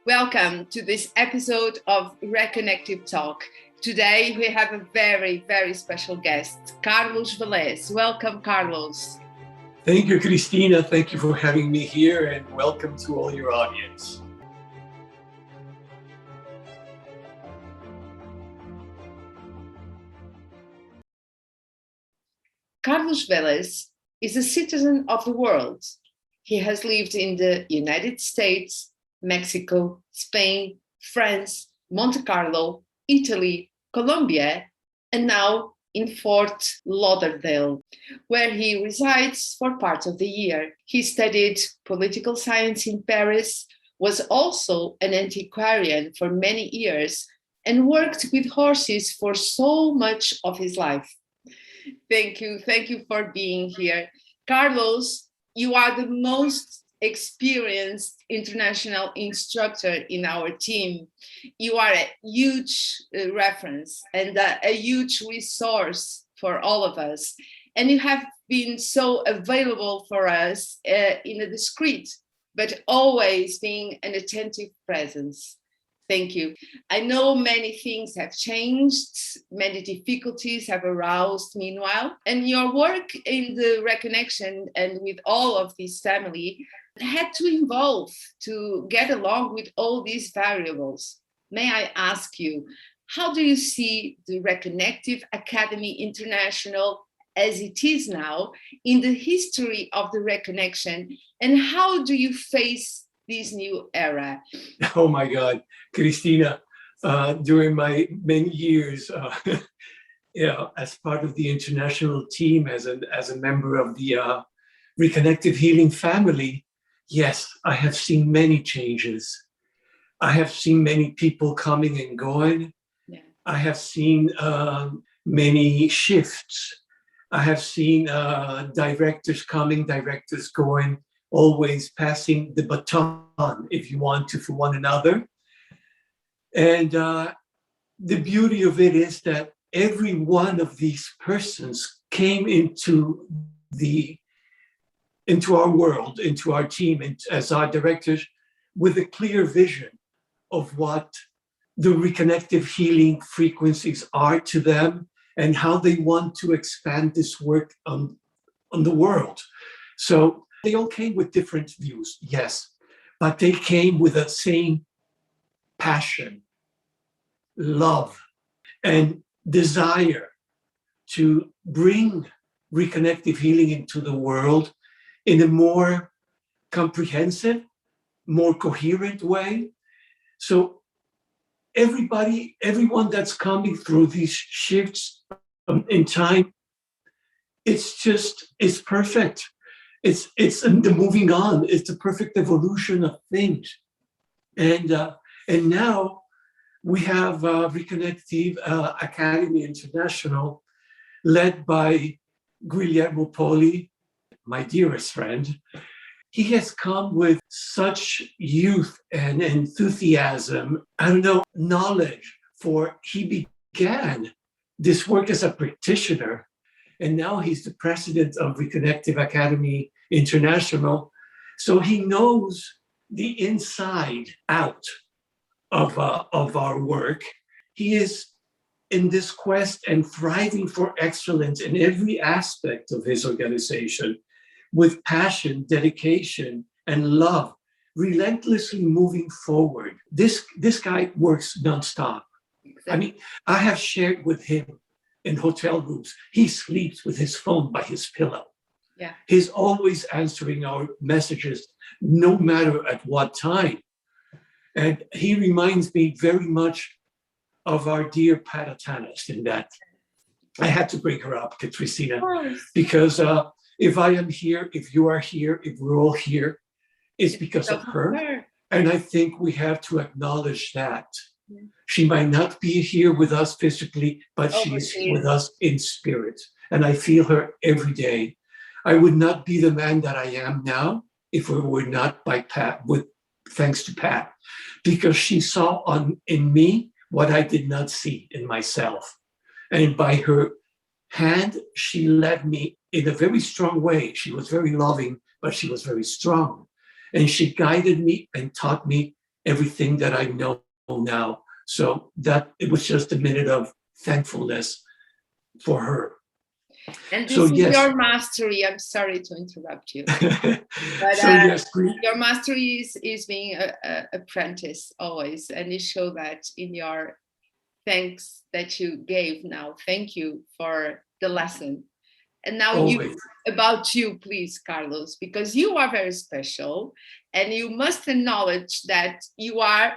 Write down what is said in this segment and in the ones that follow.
Welcome to this episode of Reconnective Talk. Today we have a very, very special guest, Carlos Velez. Welcome, Carlos. Thank you, Cristina. Thank you for having me here, and welcome to all your audience. Carlos Velez is a citizen of the world. He has lived in the United States, Mexico, Spain, France, Monte Carlo, Italy, Colombia, and now in Fort Lauderdale, where he resides for part of the year. He studied political science in Paris, was also an antiquarian for many years, and worked with horses for so much of his life. Thank you for being here. Carlos, you are the most experienced international instructor in our team. You are a huge reference and a huge resource for all of us. And you have been so available for us in a discreet, but always being an attentive presence. Thank you. I know many things have changed, many difficulties have aroused meanwhile, and your work in the reconnection and with all of this family had to evolve to get along with all these variables. May I ask you, how do you see the Reconnective Academy International as it is now in the history of the reconnection, and how do you face this new era? Oh my God, Cristina, during my many years, as part of the international team, as a member of the Reconnective Healing family, yes, I have seen many changes. I have seen many people coming and going. Yeah. I have seen many shifts. I have seen directors coming, directors going, always passing the baton, if you want to, for one another. And the beauty of it is that every one of these persons came into our world, into our team, and as our directors, with a clear vision of what the reconnective healing frequencies are to them and how they want to expand this work on the world. So they all came with different views, yes, but they came with the same passion, love, and desire to bring reconnective healing into the world in a more comprehensive, more coherent way. So everyone that's coming through these shifts in time, it's perfect. It's the moving on. It's the perfect evolution of things. And now we have Reconnective Academy International, led by Guillermo Poli, my dearest friend. He has come with such youth and enthusiasm, knowledge, for he began this work as a practitioner. And now he's the president of Reconnective Academy International. So he knows the inside out of our work. He is in this quest and thriving for excellence in every aspect of his organization, with passion, dedication, and love, relentlessly moving forward. This guy works nonstop. Exactly. I mean, I have shared with him in hotel rooms, he sleeps with his phone by his pillow. Yeah. He's always answering our messages, no matter at what time. And he reminds me very much of our dear Patatanis in that I had to bring her up, Cristina, because if I am here, if you are here, if we're all here, it's because of her. And I think we have to acknowledge that. Yeah. She might not be here with us physically, but she's with us in spirit. And I feel her every day. I would not be the man that I am now if it were not by Pat, thanks to Pat, because she saw in me what I did not see in myself. And by her hand, she led me in a very strong way. She was very loving, but she was very strong. And she guided me and taught me everything that I know now. So that it was just a minute of thankfulness for her. And So this is yes. your mastery. I'm sorry to interrupt you. But So yes, your mastery is being a apprentice always. And you show that in your thanks that you gave now. Thank you for the lesson. And now always. About you, please, Carlos, because you are very special and you must acknowledge that you are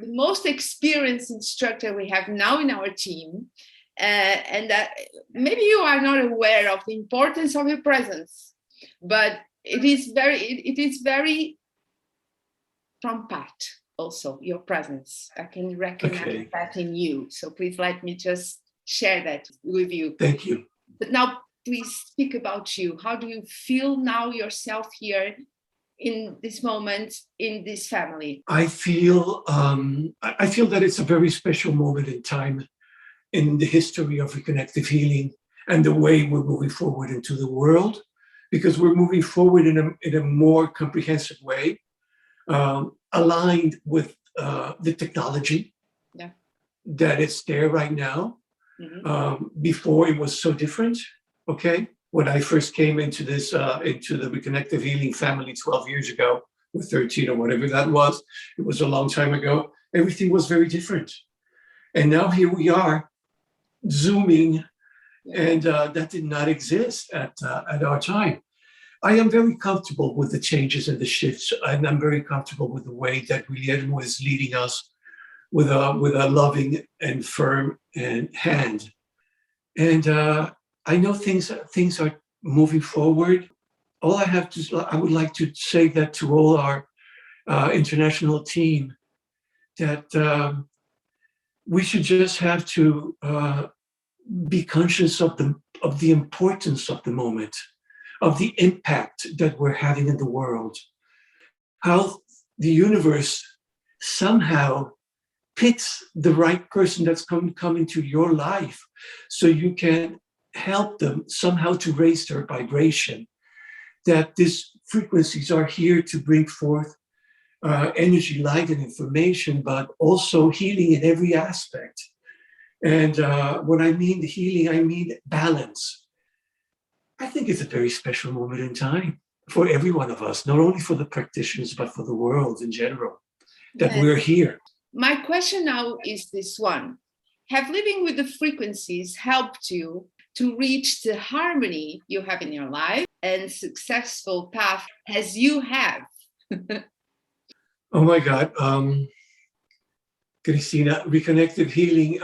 the most experienced instructor we have now in our team. And that maybe you are not aware of the importance of your presence, but it is very compact also, your presence. I can recognize that in you. So please let me just share that with you. Thank you. But now please speak about you. How do you feel now yourself here in this moment, in this family? I feel that it's a very special moment in time in the history of reconnective healing and the way we're moving forward into the world, because we're moving forward in a more comprehensive way, aligned with the technology that is there right now. Before it was so different. Okay, when I first came into this into the reconnective healing family 12 years ago, or 13 or whatever that was, it was a long time ago. Everything was very different, and now here we are, zooming, and that did not exist at our time. I am very comfortable with the changes and the shifts, and I'm very comfortable with the way that Guillermo is leading us with a loving and firm hand. And I know things are moving forward. I would like to say that to all our international team, that we should just have to be conscious of the importance of the moment, of the impact that we're having in the world, how the universe somehow picks the right person that's come into your life so you can help them somehow to raise their vibration, that these frequencies are here to bring forth energy, light, and information, but also healing in every aspect. And when I mean the healing, I mean balance. I think it's a very special moment in time for every one of us, not only for the practitioners, but for the world in general, that we're here. My question now is this one. Have living with the frequencies helped you to reach the harmony you have in your life and successful path as you have? Oh my God. Cristina, reconnective healing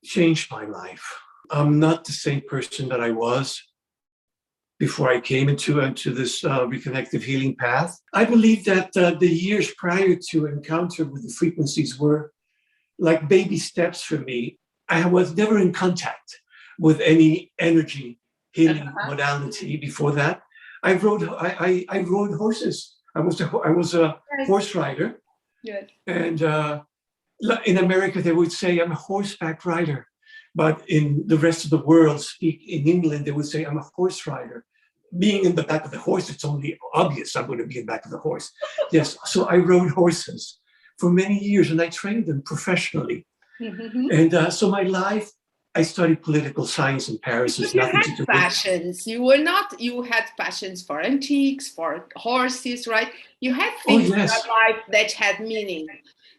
changed my life. I'm not the same person that I was before I came into this reconnective healing path. I believe that the years prior to encounter with the frequencies were like baby steps for me. I was never in contact with any energy healing modality before that. I rode horses. I was a horse rider. Good. And in America, they would say I'm a horseback rider. But in the rest of the world, in England, they would say I'm a horse rider. Being in the back of the horse, it's only obvious I'm going to be in the back of the horse. Yes, so I rode horses for many years, and I trained them professionally. And so my life, I studied political science in Paris. You had passions. You had passions for antiques, for horses, right? You had things in your life that had meaning.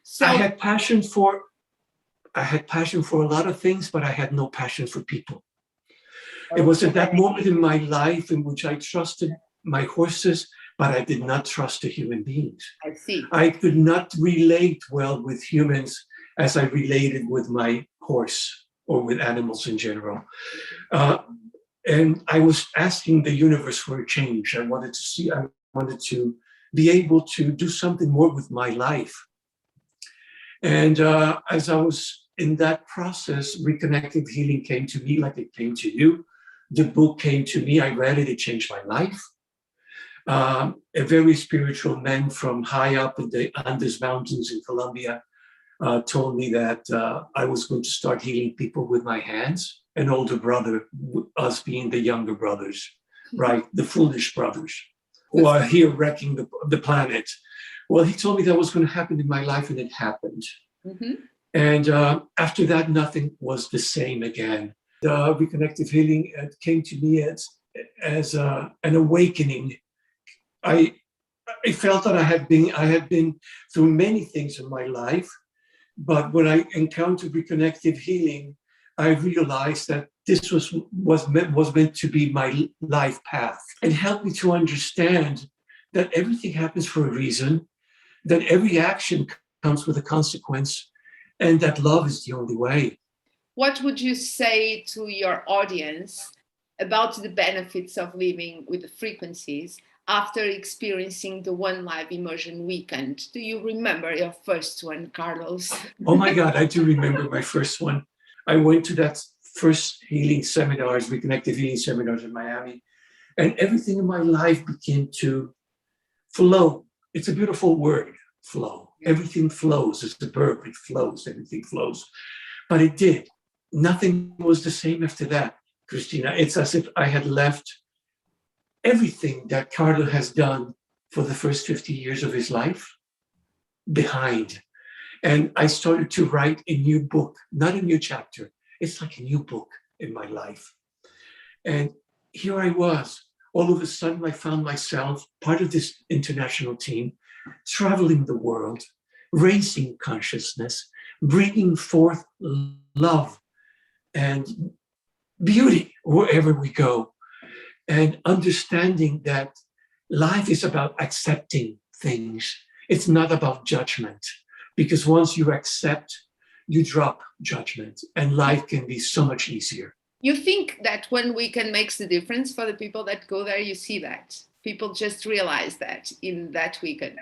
So I had passion for a lot of things, but I had no passion for people. It was at that moment in my life in which I trusted my horses, but I did not trust the human beings. I see. I could not relate well with humans as I related with my horse or with animals in general. And I was asking the universe for a change. I wanted to be able to do something more with my life. And as I was in that process, reconnective healing came to me like it came to you. The book came to me. I read it. It changed my life. A very spiritual man from high up in the Andes Mountains in Colombia told me that I was going to start healing people with my hands. An older brother, us being the younger brothers, right? The foolish brothers, who are here wrecking the planet. Well, he told me that was going to happen in my life, and it happened. Mm-hmm. And after that, nothing was the same again. The reconnective healing came to me as an awakening. I felt that I had been through many things in my life, but when I encountered reconnective healing, I realized that this was meant to be my life path. It helped me to understand that everything happens for a reason, that every action comes with a consequence, and that love is the only way. What would you say to your audience about the benefits of living with the frequencies after experiencing the One Life Immersion weekend? Do you remember your first one, Carlos? Oh my God, I do remember my first one. I went to that first healing seminars, reconnective healing seminars in Miami, and everything in my life began to flow. It's a beautiful word, flow. Everything flows. It's a verb. It flows. Everything flows. But it did. Nothing was the same after that, Cristina. It's as if I had left everything that Carlo has done for the first 50 years of his life behind. And I started to write a new book, not a new chapter. It's like a new book in my life. And here I was. All of a sudden, I found myself part of this international team, traveling the world, raising consciousness, bringing forth love and beauty wherever we go, and understanding that life is about accepting things. It's not about judgment, because once you accept, you drop judgment, and life can be so much easier. You think that when weekend makes the difference for the people that go there, you see that people just realize that in that weekend.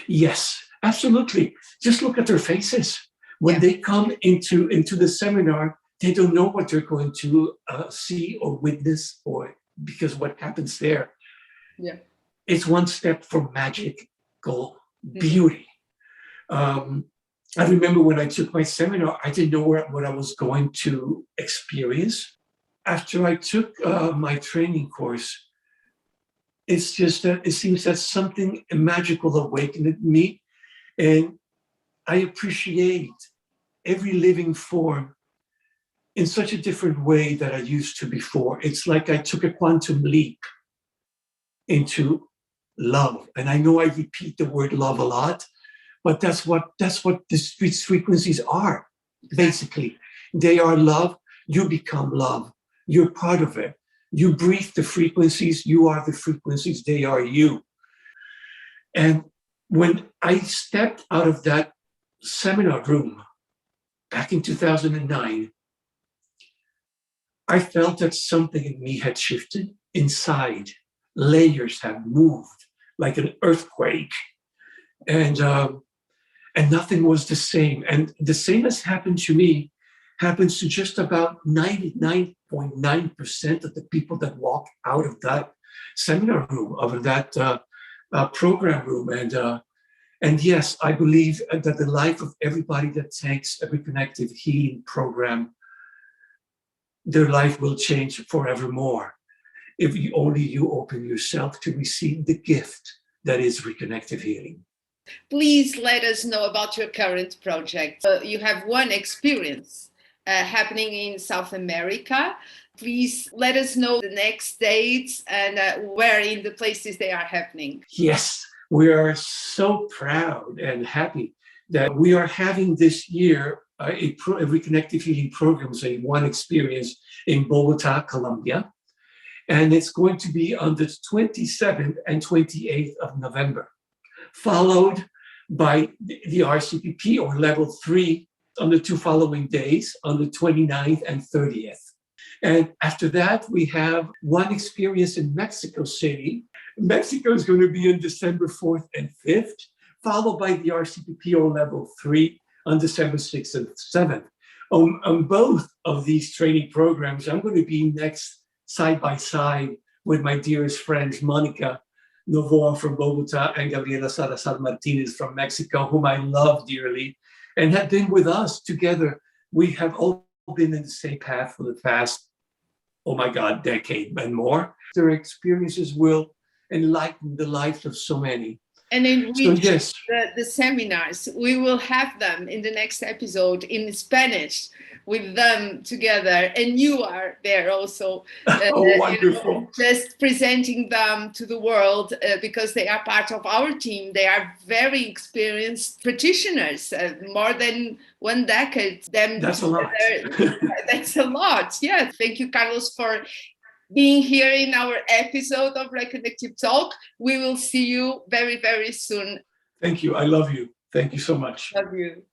Yes, absolutely. Just look at their faces. When they come into the seminar, they don't know what they're going to see or witness, or because what happens there. Yeah. It's one step from magical beauty. I remember when I took my seminar, I didn't know what I was going to experience. After I took my training course, it's just that it seems that something magical awakened in me, and I appreciate every living form in such a different way that I used to before. It's like I took a quantum leap into love. And I know I repeat the word love a lot, but that's what these frequencies are, basically. They are love. You become love. You're part of it. You breathe the frequencies. You are the frequencies. They are you. And when I stepped out of that seminar room back in 2009, I felt that something in me had shifted inside. Layers have moved like an earthquake. And nothing was the same. And the same has happened to me happens to just about 99.9% of the people that walk out of that seminar room, of that program room. And yes, I believe that the life of everybody that takes a reconnective healing program, their life will change forevermore if you open yourself to receive the gift that is reconnective healing. Please let us know about your current project. You have one experience happening in South America. Please let us know the next dates and where in the places they are happening. Yes, we are so proud and happy that we are having this year a reconnective healing program, a one experience in Bogota, Colombia. And it's going to be on the 27th and 28th of November, followed by the RCPP or level 3 on the 2 following days, on the 29th and 30th. And after that, we have one experience in Mexico City. Mexico is going to be on December 4th and 5th, followed by the RCPP or level 3 on December 6th and 7th. On both of these training programs, I'm going to be next side by side with my dearest friends, Monica Novoa from Bogota and Gabriela Salazar Martinez from Mexico, whom I love dearly and have been with us together. We have all been in the same path for the past, oh my God, decade and more. Their experiences will enlighten the lives of so many. And So enrich yes, the seminars. We will have them in the next episode in Spanish with them together. And you are there also, oh, wonderful. just presenting them to the world because they are part of our team. They are very experienced practitioners, more than 1 decade. That's a lot. That's a lot. Yeah. Thank you, Carlos, for being here in our episode of Reconnective Talk. We will see you very, very soon. Thank you. I love you. Thank you so much. Love you.